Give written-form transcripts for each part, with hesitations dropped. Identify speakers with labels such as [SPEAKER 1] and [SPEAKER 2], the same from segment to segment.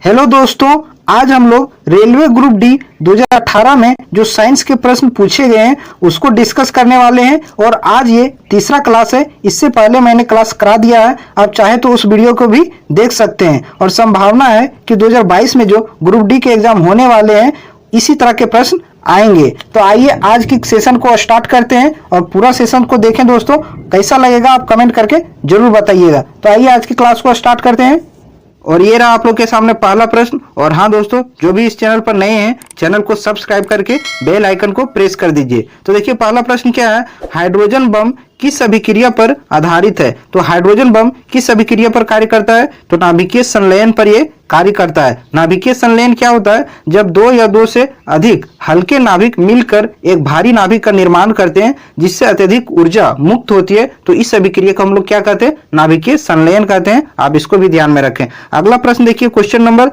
[SPEAKER 1] Hello दोस्तों, आज हम लोग रेलवे ग्रुप डी 2018 में जो साइंस के प्रश्न पूछे गए हैं उसको डिस्कस करने वाले हैं। और आज ये तीसरा क्लास है। इससे पहले मैंने क्लास करा दिया है, आप चाहे तो उस वीडियो को भी देख सकते हैं। और संभावना है कि 2022 में जो ग्रुप डी के एग्जाम होने वाले हैं इसी तरह के प्रश्न आएंगे। तो आइए आज की सेशन को स्टार्ट करते हैं और पूरा सेशन को देखें। दोस्तों कैसा लगेगा आप कमेंट करके जरूर बताइएगा। तो आइए आज की क्लास को स्टार्ट करते हैं। और ये रहा आप लोग के सामने पहला प्रश्न। और हाँ दोस्तों, जो भी इस चैनल पर नए हैं चैनल को सब्सक्राइब करके बेल आइकन को प्रेस कर दीजिए। तो देखिए पहला प्रश्न क्या है, हाइड्रोजन बम किस अभिक्रिया पर आधारित है। तो हाइड्रोजन बम किस अभिक्रिया पर कार्य करता है, तो नाभिकीय संलयन पर यह कार्य करता है। नाभिकीय संलयन क्या होता है, जब दो या दो से अधिक हल्के नाभिक मिलकर एक भारी नाभिक का निर्माण करते हैं जिससे अत्यधिक ऊर्जा मुक्त होती है, तो इस अभिक्रिया को हम लोग क्या कहते हैं, नाभिकीय संलयन कहते हैं। आप इसको भी ध्यान में रखें। अगला प्रश्न देखिए, क्वेश्चन नंबर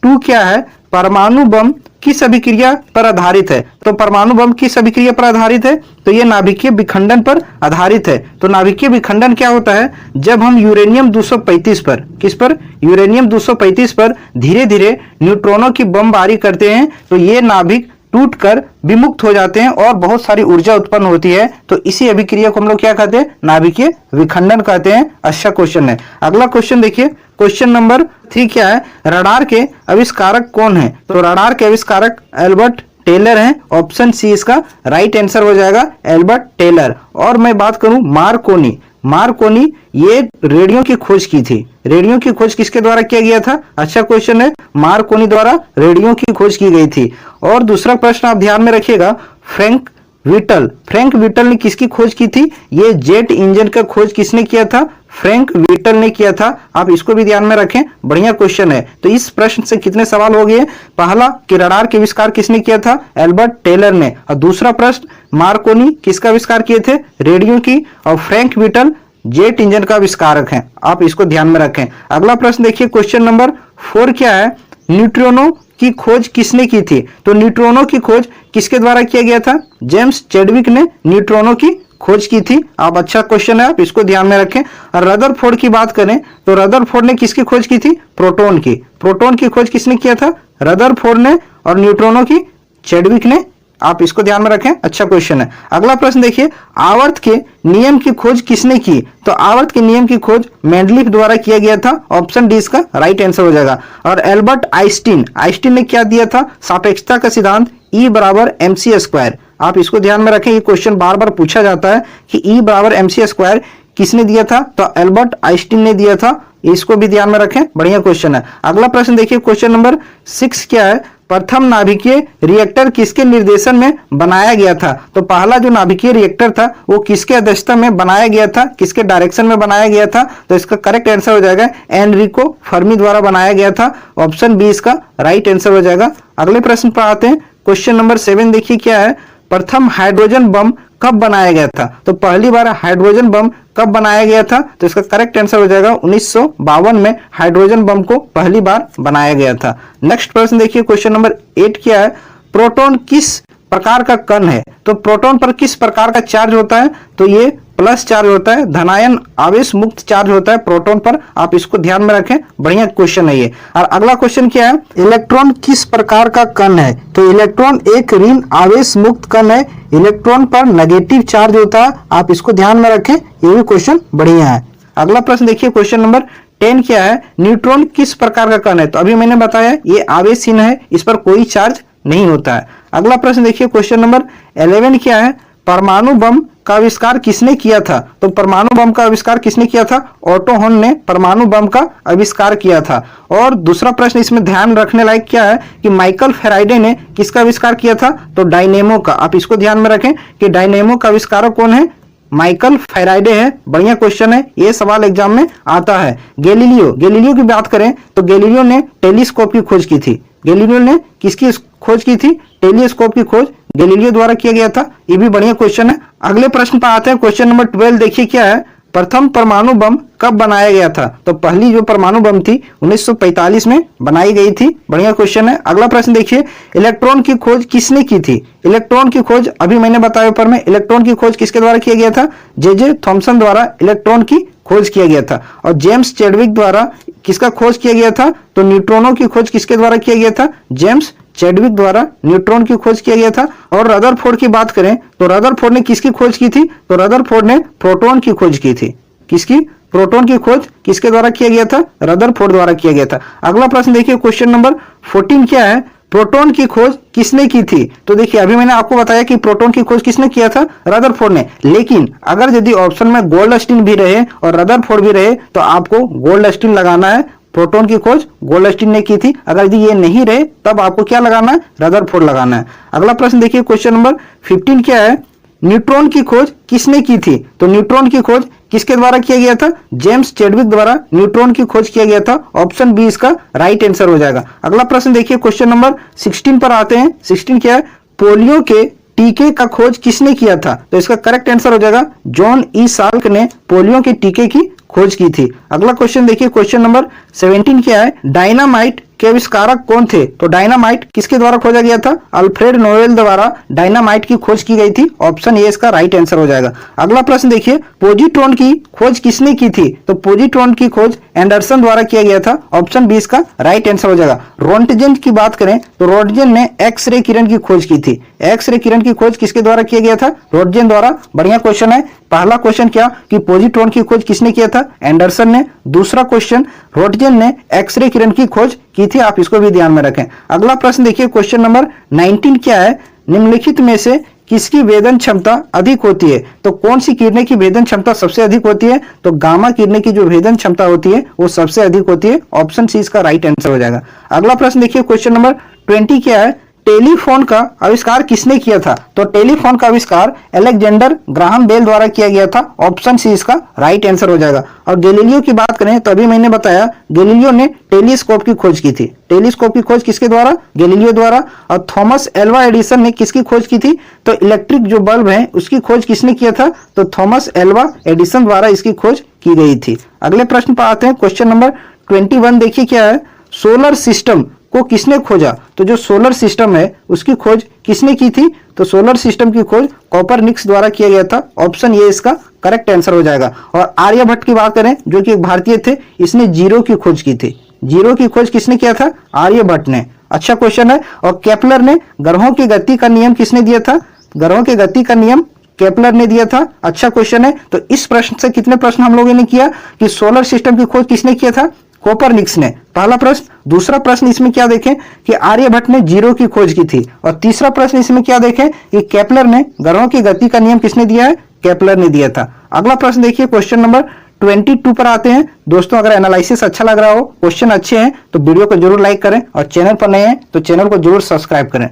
[SPEAKER 1] 2 क्या है, परमाणु बम किस अभिक्रिया पर आधारित है। तो परमाणु बम किस अभिक्रिया पर आधारित है, तो यह नाभिकीय विखंडन पर आधारित है। तो नाभिकीय विखंडन क्या होता है, जब हम यूरेनियम 235 पर, किस पर, यूरेनियम 235 पर धीरे धीरे न्यूट्रॉनों की बमबारी करते हैं तो ये नाभिक टूटकर विमुक्त हो जाते हैं और बहुत सारी ऊर्जा उत्पन्न होती है। तो इसी अभिक्रिया को हम लोग क्या कहते हैं, नाभिकीय विखंडन कहते हैं। अच्छा क्वेश्चन है। अगला क्वेश्चन देखिए, क्वेश्चन नंबर 3 क्या है, रडार के आविष्कारक कौन है। तो रडार के आविष्कारक एल्बर्ट टेलर हैं। ऑप्शन सी इसका राइट आंसर हो जाएगा, एल्बर्ट टेलर। और मैं बात करूं मार्कोनी, मार्कोनी ये रेडियो की खोज की थी। रेडियो की खोज किसके द्वारा किया गया था, अच्छा क्वेश्चन है, मार्कोनी द्वारा रेडियो की खोज की गई थी। और दूसरा प्रश्न आप ध्यान में रखिएगा, फ्रैंक विटल, फ्रैंक विटल ने किसकी खोज की थी, ये जेट इंजन का खोज किसने किया था, फ्रैंक विटल ने किया था। आप इसको भी ध्यान में रखें, बढ़िया क्वेश्चन है। तो इस प्रश्न से कितने सवाल हो गए, पहला कि रडार के आविष्कार किसने किया था, एल्बर्ट टेलर ने। और दूसरा प्रश्न मार्कोनी किसका आविष्कार किए थे, रेडियो की। और फ्रैंक विटल जेट इंजन का आविष्कारक हैं। आप इसको ध्यान में रखें। अगला प्रश्न देखिए, क्वेश्चन नंबर 4 क्या है, न्यूट्रिनो की खोज किसने की थी। तो न्यूट्रॉनों की खोज किसके द्वारा किया गया था, जेम्स चैडविक ने न्यूट्रॉनों की खोज की थी। आप अच्छा क्वेश्चन है, आप इसको ध्यान में रखें। और रदरफोर्ड की बात करें तो रदरफोर्ड ने किसकी खोज की थी, प्रोटॉन की। प्रोटॉन की खोज किसने किया था, रदरफोर्ड ने। और न्यूट्रॉनों की चैडविक ने। आप इसको ध्यान में रखें, अच्छा क्वेश्चन है। अगला प्रश्न देखिए, आवर्त के नियम की खोज किसने की। तो आवर्त के नियम की खोज मेंडलीफ द्वारा किया गया था। ऑप्शन डी इसका राइट आंसर हो जाएगा। और एल्बर्ट आइंस्टीन, आइंस्टीन ने क्या दिया था, सापेक्षता का सिद्धांत E बराबर mc स्क्वायर। आप इसको ध्यान में रखें, ये क्वेश्चन बार बार पूछा जाता है कि E बराबर mc स्क्वायर किसने दिया था, तो एल्बर्ट आइंस्टीन ने दिया था। इसको भी ध्यान में रखें, बढ़िया क्वेश्चन है। अगला प्रश्न देखिए, क्वेश्चन नंबर 6 क्या है, प्रथम नाभिकीय रिएक्टर किसके निर्देशन में बनाया गया था। तो पहला जो नाभिकीय रिएक्टर था वो किसके अध्यक्षता में बनाया गया था, किसके डायरेक्शन में बनाया गया था। तो इसका करेक्ट आंसर हो जाएगा एनरिको फर्मी द्वारा बनाया गया था। ऑप्शन बी इसका राइट आंसर हो जाएगा। अगले प्रश्न पर आते हैं, क्वेश्चन नंबर 7 देखिए क्या है, प्रथम हाइड्रोजन बम कब बनाया गया था। तो पहली बार हाइड्रोजन बम कब बनाया गया था, तो इसका करेक्ट आंसर हो जाएगा 1952 में हाइड्रोजन बम को पहली बार बनाया गया था। नेक्स्ट प्रश्न देखिए, क्वेश्चन नंबर 8 क्या है, प्रोटॉन किस प्रकार का कण है। तो प्रोटॉन पर किस प्रकार का चार्ज होता है, तो ये प्लस चार्ज होता है, धनायन आवेश मुक्त चार्ज होता है प्रोटॉन पर। आप इसको ध्यान में रखें, बढ़िया क्वेश्चन है ये। और अगला क्वेश्चन क्या है, इलेक्ट्रॉन किस प्रकार का कण है। तो इलेक्ट्रॉन एक ऋण आवेश मुक्त कण है, इलेक्ट्रॉन पर नेगेटिव चार्ज होता है। आप इसको ध्यान में रखें, ये भी क्वेश्चन बढ़िया है। अगला प्रश्न देखिए, क्वेश्चन नंबर 10 क्या है, न्यूट्रॉन किस प्रकार का कण है। तो अभी मैंने बताया ये आवेशहीन है, इस पर कोई चार्ज नहीं होता है। अगला प्रश्न देखिए, क्वेश्चन नंबर 11 क्या है, परमाणु बम का आविष्कार किसने किया था। तो परमाणु बम का आविष्कार किसने किया था, ऑटो हॉर्न ने परमाणु बम का आविष्कार किया था। और दूसरा प्रश्न इसमें ध्यान रखने लायक क्या है कि माइकल फैराडे ने किसका आविष्कार किया था, तो डायनेमो का। आप इसको ध्यान में रखें कि डायनेमो का आविष्कारक कौन है, माइकल फैराडे है। बढ़िया क्वेश्चन है, ये सवाल एग्जाम में आता है। गैलीलियो, गैलीलियो की बात करें तो गैलीलियो ने टेलीस्कोप की खोज की थी। गैलीलियो ने किसकी खोज की थी, टेलीस्कोप की खोज गैलीलियो द्वारा किया गया था। ये भी बढ़िया क्वेश्चन है। अगले प्रश्न पर आते हैं, क्वेश्चन नंबर 12 देखिए क्या है, प्रथम परमाणु बम कब बनाया गया था। तो पहली जो परमाणु बम थी 1945 में बनाई गई थी। बढ़िया क्वेश्चन है। अगला प्रश्न देखिए, इलेक्ट्रॉन की खोज किसने की थी। इलेक्ट्रॉन की खोज अभी मैंने बताया ऊपर में, इलेक्ट्रॉन की खोज किसके द्वारा किया गया था, जे थॉमसन द्वारा इलेक्ट्रॉन की खोज किया गया था। और जेम्स चैडविक द्वारा किसका खोज किया गया था? तो न्यूट्रॉनों की खोज किसके द्वारा किया गया था? जेम्स चैडविक द्वारा न्यूट्रॉन की खोज किया गया था। और रदरफोर्ड की बात करें तो रदरफोर्ड ने किसकी खोज की थी? तो रदरफोर्ड ने प्रोटॉन की खोज की थी। किसकी? प्रोटॉन की खोज किसके द्वारा किया गया था? रदरफोर्ड द्वारा किया गया था। अगला प्रश्न देखिए, क्वेश्चन नंबर 14 क्या है? प्रोटॉन की खोज किसने की थी? तो देखिए अभी मैंने आपको बताया कि प्रोटॉन की खोज किसने किया था? रदरफोर्ड ने। लेकिन अगर यदि ऑप्शन में गोल्डस्टीन भी रहे और रदरफोर्ड भी रहे तो आपको गोल्डस्टीन लगाना है। प्रोटॉन की खोज गोल्डस्टीन ने की थी। अगर यदि ये नहीं रहे तब आपको क्या लगाना है? रदरफोर्ड लगाना है। अगला प्रश्न देखिए, क्वेश्चन नंबर 15 क्या है? न्यूट्रॉन की खोज किसने की थी? तो न्यूट्रॉन की खोज किसके द्वारा किया गया था? जेम्स चैडविक द्वारा न्यूट्रॉन की खोज किया गया था। ऑप्शन बी इसका राइट आंसर हो जाएगा। अगला प्रश्न देखिए, क्वेश्चन नंबर 16 पर आते हैं। 16 क्या है? पोलियो के टीके का खोज किसने किया था? तो इसका करेक्ट आंसर हो जाएगा जॉन ई साल्क ने पोलियो के टीके की खोज की थी। अगला क्वेश्चन देखिए, क्वेश्चन नंबर 17 क्या है? डायनामाइट के आविष्कारक कौन थे? तो डायनामाइट किसके द्वारा खोजा गया था? अल्फ्रेड नोबेल द्वारा डायनामाइट की खोज की गई थी। ऑप्शन ए इसका राइट आंसर हो जाएगा। अगला प्रश्न देखिए, पोजिट्रॉन की खोज किसने की थी? तो पोजिट्रॉन की खोज एंडरसन द्वारा किया गया था। ऑप्शन बी इसका राइट आंसर हो जाएगा। रोंटगेन की बात करें तो रोंटगेन ने एक्सरे किरण की खोज की थी। एक्सरे किरण की खोज किसके द्वारा किया गया था? रोंटगेन द्वारा। बढ़िया क्वेश्चन है। पहला क्वेश्चन क्या कि पोजिट्रॉन की खोज किसने किया था? एंडरसन ने। दूसरा क्वेश्चन रोंटगेन ने एक्सरे किरण की खोज की थी। आप इसको भी ध्यान में रखें। अगला प्रश्न देखिए, क्वेश्चन नंबर 19 क्या है? निम्नलिखित में से किसकी वेदन क्षमता अधिक होती है? तो कौन सी किरणें की वेदन क्षमता सबसे अधिक होती है? तो गामा किरणें की जो वेदन क्षमता होती है वो सबसे अधिक होती है। ऑप्शन सी इसका राइट आंसर हो जाएगा। अगला प्रश्न देखिए, क्वेश्चन नंबर 20 क्या है? टेलीफोन का आविष्कार किसने किया था? तो टेलीफोन का आविष्कार अलेक्जेंडर ग्राहम बेल द्वारा किया गया था। ऑप्शन सी इसका राइट आंसर हो जाएगा। और गैलीलियो की बात करें तो अभी मैंने बताया गैलीलियो ने टेलीस्कोप की खोज की थी। टेलीस्कोप की खोज किसके द्वारा? गैलीलियो द्वारा। और थॉमस एल्वा एडिसन ने किसकी खोज की थी? तो इलेक्ट्रिक जो बल्ब है उसकी खोज किसने किया था? तो थॉमस एल्वा एडिसन द्वारा इसकी खोज की गई थी। अगले प्रश्न पर आते हैं। क्वेश्चन नंबर 21 देखिए क्या है? सोलर सिस्टम को किसने खोजा? तो जो सोलर सिस्टम है उसकी खोज किसने की थी? तो सोलर सिस्टम की खोज कोपरनिकस द्वारा किया गया था। ऑप्शन ए इसका करेक्ट आंसर हो जाएगा। और आर्यभट्ट की बात करें जो कि एक भारतीय थे, इसने जीरो की खोज की थी। जीरो की खोज किसने किया था? आर्यभट्ट ने। अच्छा क्वेश्चन है। और केपलर ने ग्रहों की गति का नियम किसने दिया था? ग्रहों की गति का नियम केपलर ने दिया था। अच्छा क्वेश्चन है। तो इस प्रश्न से कितने प्रश्न हम लोगों ने किया कि सोलर सिस्टम की खोज किसने किया था? कोपरनिकस ने। पहला प्रश्न। दूसरा प्रश्न इसमें क्या देखें कि आर्यभट्ट ने जीरो की खोज की थी। और तीसरा प्रश्न इसमें क्या देखें कि केपलर ने ग्रहों की गति का नियम किसने दिया है? केपलर ने दिया था। अगला प्रश्न देखिए, क्वेश्चन नंबर 22 पर आते हैं। दोस्तों अगर एनालिसिस अच्छा लग रहा हो, क्वेश्चन अच्छे हैं तो वीडियो को जरूर लाइक करें और चैनल पर नए हैं तो चैनल को जरूर सब्सक्राइब करें।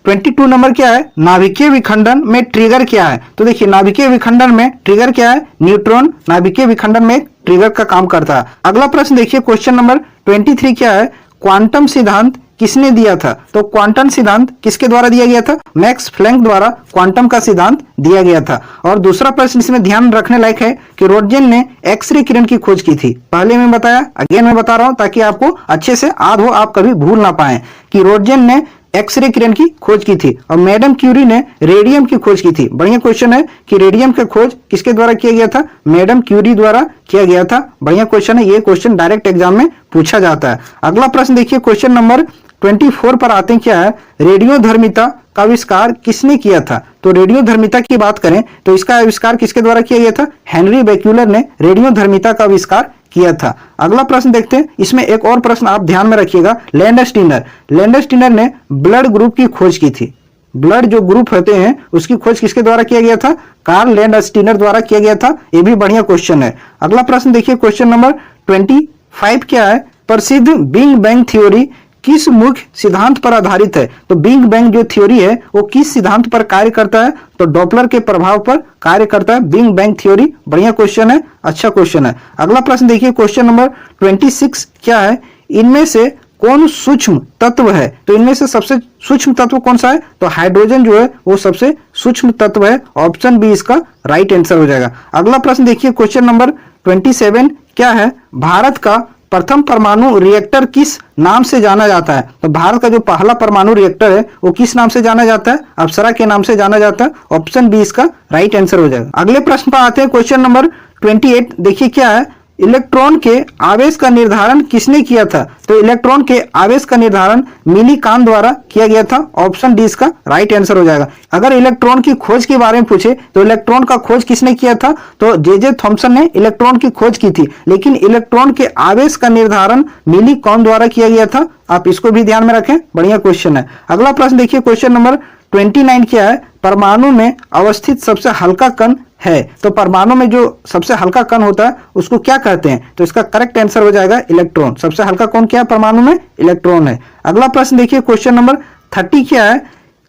[SPEAKER 1] 22 नंबर क्या है? नाभिकीय विखंडन में ट्रिगर क्या है? तो देखिए नाभिकीय विखंडन में ट्रिगर क्या है? न्यूट्रॉन नाभिकीय विखंडन में ट्रिगर का काम करता है। अगला प्रश्न देखिए, क्वेश्चन नंबर 23 क्या है? क्वांटम सिद्धांत किसने दिया था? तो क्वांटम सिद्धांत किसके द्वारा दिया गया था? मैक्स प्लैंक द्वारा क्वांटम का सिद्धांत दिया गया था। और दूसरा प्रश्न इसमें ध्यान रखने लायक है कि रोंटगेन ने एक्सरे किरण की खोज की थी। पहले मैं बताया, अगेन मैं बता रहा हूं ताकि आपको अच्छे से याद हो, आप कभी भूल ना पाए कि रोंटगेन ने एक्सरे किरण की खोज की थी। और मैडम क्यूरी ने रेडियम की खोज की थी। बढ़िया क्वेश्चन है कि रेडियम की खोज किसके द्वारा किया गया था? मैडम क्यूरी द्वारा किया गया था। बढ़िया क्वेश्चन है। ये क्वेश्चन डायरेक्ट एग्जाम में पूछा जाता है। अगला प्रश्न देखिए, क्वेश्चन नंबर 24 पर आते हैं। क्या है? रेडियोधर्मिता का आविष्कार किसने किया था? तो रेडियोधर्मिता की बात करें तो इसका आविष्कार किसके द्वारा किया गया था? हेनरी बेक्यूलर ने रेडियोधर्मिता का आविष्कार किया था। अगला प्रश्न देखते हैं। इसमें एक और प्रश्न आप ध्यान में रखिएगा। लैंडस्टीनर ने ब्लड ग्रुप की खोज की थी। ब्लड जो ग्रुप होते हैं उसकी खोज किसके द्वारा किया गया था? कार्ल लैंडस्टीनर द्वारा किया गया था। ये भी बढ़िया क्वेश्चन है। अगला प्रश्न देखिए, क्वेश्चन नंबर 25 क्या है? प्रसिद्ध बिग बैंग थ्योरी किस मुख्य सिद्धांत पर आधारित है? तो बिग बैंग जो थ्योरी है वो किस सिद्धांत पर कार्य करता है? तो डॉपलर के प्रभाव पर कार्य करता है बिग बैंग थ्योरी। बढ़िया क्वेश्चन है। अच्छा क्वेश्चन है। अगला प्रश्न देखिए, क्वेश्चन नंबर 26 क्या है? इनमें से कौन सूक्ष्म तत्व है? तो इनमें से सबसे सूक्ष्म तत्व कौन सा है? तो हाइड्रोजन जो है वो सबसे सूक्ष्म तत्व है। ऑप्शन बी इसका राइट आंसर हो जाएगा। अगला प्रश्न देखिए, क्वेश्चन नंबर 27 क्या है? भारत का प्रथम परमाणु रिएक्टर किस नाम से जाना जाता है? तो भारत का जो पहला परमाणु रिएक्टर है वो किस नाम से जाना जाता है? अप्सरा के नाम से जाना जाता है। ऑप्शन बी इसका राइट आंसर हो जाएगा। अगले प्रश्न पर आते हैं। क्वेश्चन नंबर 28 देखिए क्या है, इलेक्ट्रॉन के आवेश का निर्धारण किसने किया था? तो इलेक्ट्रॉन के आवेश का निर्धारण मिली कान द्वारा किया गया था। ऑप्शन डी इसका राइट आंसर हो जाएगा। अगर इलेक्ट्रॉन की खोज के बारे में पूछे तो इलेक्ट्रॉन का खोज किसने किया था? तो जे थॉमसन ने इलेक्ट्रॉन की खोज की थी, लेकिन इलेक्ट्रॉन के आवेश का निर्धारण मिली कान द्वारा किया गया था। आप इसको भी ध्यान में रखें, बढ़िया क्वेश्चन है। अगला प्रश्न देखिए, क्वेश्चन नंबर 29 क्या है? परमाणु में अवस्थित सबसे हल्का कण है। तो परमाणु में जो सबसे हल्का कण होता है उसको क्या कहते हैं? तो इसका करेक्ट आंसर हो जाएगा इलेक्ट्रॉन। सबसे हल्का कण क्या है परमाणु में? इलेक्ट्रॉन है। अगला प्रश्न देखिए, क्वेश्चन नंबर 30 क्या है?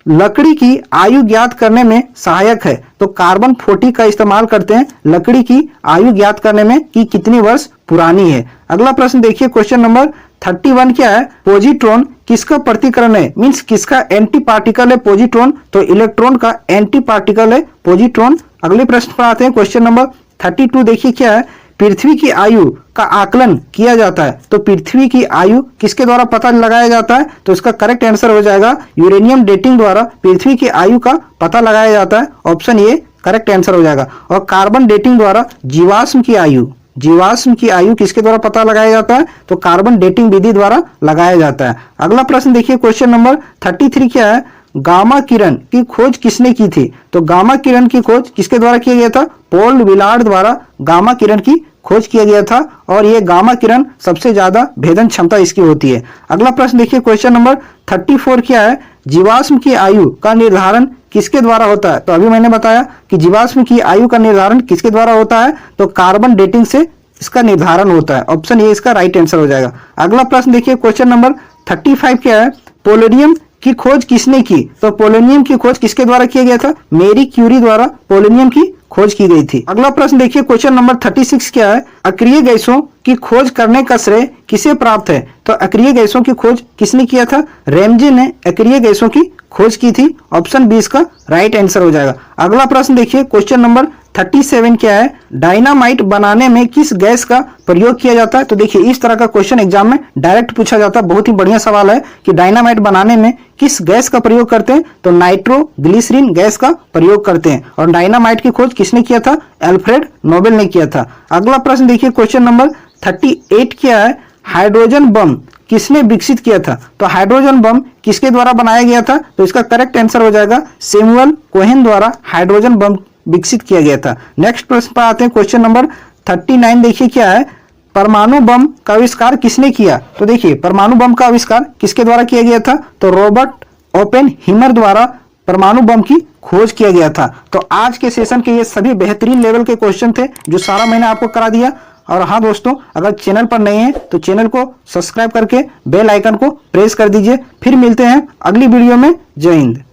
[SPEAKER 1] लकड़ी की आयु ज्ञात करने में सहायक है। तो कार्बन 40 का इस्तेमाल करते हैं लकड़ी की आयु ज्ञात करने में कि कितनी वर्ष पुरानी है। अगला प्रश्न देखिए, क्वेश्चन नंबर 31 क्या है? पॉजिट्रॉन किसका प्रतिकरण है? मींस किसका एंटी पार्टिकल है पॉजिट्रॉन? तो इलेक्ट्रॉन का एंटी पार्टिकल है पॉजिट्रॉन। अगले प्रश्न पर आते हैं, क्वेश्चन नंबर 32 देखिए क्या है? पृथ्वी की आयु का आकलन किया जाता है। तो पृथ्वी की आयु किसके द्वारा पता लगाया जाता है? तो इसका करेक्ट आंसर हो जाएगा यूरेनियम डेटिंग द्वारा पृथ्वी की आयु का पता लगाया जाता है। ऑप्शन ए करेक्ट आंसर हो जाएगा। और कार्बन डेटिंग द्वारा जीवाश्म की आयु किसके द्वारा पता लगाया जाता है? तो कार्बन डेटिंग विधि द्वारा लगाया जाता है। अगला प्रश्न देखिए, क्वेश्चन नंबर 33 क्या है? गामा किरण की खोज किसने की थी? तो गामा किरण की खोज किसके द्वारा किया गया था? पॉल विलार्ड द्वारा गामा किरण की खोज किया गया था। और ये गामा किरण सबसे ज्यादा भेदन क्षमता इसकी होती है। अगला प्रश्न देखिए, क्वेश्चन नंबर 34 क्या है? जीवाश्म की आयु का निर्धारण किसके द्वारा होता है? तो अभी मैंने बताया कि जीवाश्म की आयु का निर्धारण किसके द्वारा होता है? तो कार्बन डेटिंग से इसका निर्धारण होता है। ऑप्शन ए इसका राइट आंसर हो जाएगा। अगला प्रश्न देखिए, क्वेश्चन नंबर 35 क्या है? पोलोनियम की खोज किसने की? तो पोलोनियम की खोज किसके द्वारा किया गया था? मैरी क्यूरी द्वारा पोलोनियम की खोज की गई थी। अगला प्रश्न देखिए, क्वेश्चन नंबर 36 क्या है? अक्रिय गैसों की खोज करने का श्रेय किसे प्राप्त है? तो अक्रिय गैसों की खोज किसने किया था? रैमजे ने अक्रिय गैसों की खोज की थी। ऑप्शन बी इसका राइट आंसर हो जाएगा। अगला प्रश्न देखिए, क्वेश्चन नंबर 37 क्या है? डायनामाइट बनाने में किस गैस का प्रयोग किया जाता है? तो देखिए इस तरह का क्वेश्चन एग्जाम में डायरेक्ट पूछा जाता है। बहुत ही बढ़िया सवाल है कि डायनामाइट बनाने में किस गैस का प्रयोग करते हैं? तो नाइट्रोग्लिसरीन गैस का प्रयोग करते हैं। और डायनामाइट की खोज किसने किया था? अल्फ्रेड नोबेल ने किया था। अगला प्रश्न देखिए, क्वेश्चन नंबर 38 क्या है? हाइड्रोजन बम किसने विकसित किया था? तो हाइड्रोजन बम किसके द्वारा बनाया गया था? तो इसका करेक्ट आंसर हो जाएगा सैमुअल कोहेन द्वारा हाइड्रोजन बम विकसित किया गया था। नेक्स्ट प्रश्न पर आते हैं, क्वेश्चन नंबर 39 देखिए क्या है? परमाणु बम का आविष्कार किसने किया? तो देखिए परमाणु बम का आविष्कार किसके द्वारा किया गया था? तो रॉबर्ट ओपेनहीमर द्वारा परमाणु बम की खोज किया गया था। तो आज के सेशन के ये सभी बेहतरीन लेवल के क्वेश्चन थे जो सारा मैंने आपको करा दिया। और हाँ दोस्तों, अगर चैनल पर नए हैं तो चैनल को सब्सक्राइब करके बेल आइकन को प्रेस कर दीजिए। फिर मिलते हैं अगली वीडियो में। जय हिंद।